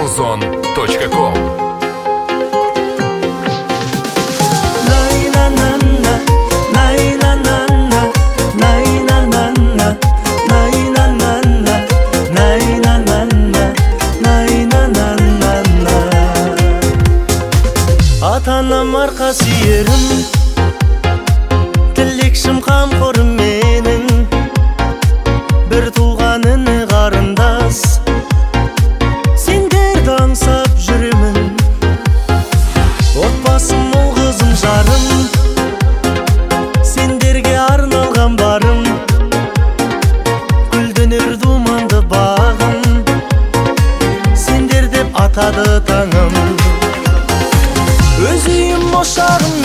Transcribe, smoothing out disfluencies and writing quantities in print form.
muzon.com. Ата-анам арқасы ерім, тілекшім қамқорым менің, бір туған іні қарындас, сендерді аңсап жүремін. Отбасым ол қызым жарым, сендерге арналған барым, гүлденер думанды бағым, сендер деп атады таңым. Өз үйім ошағым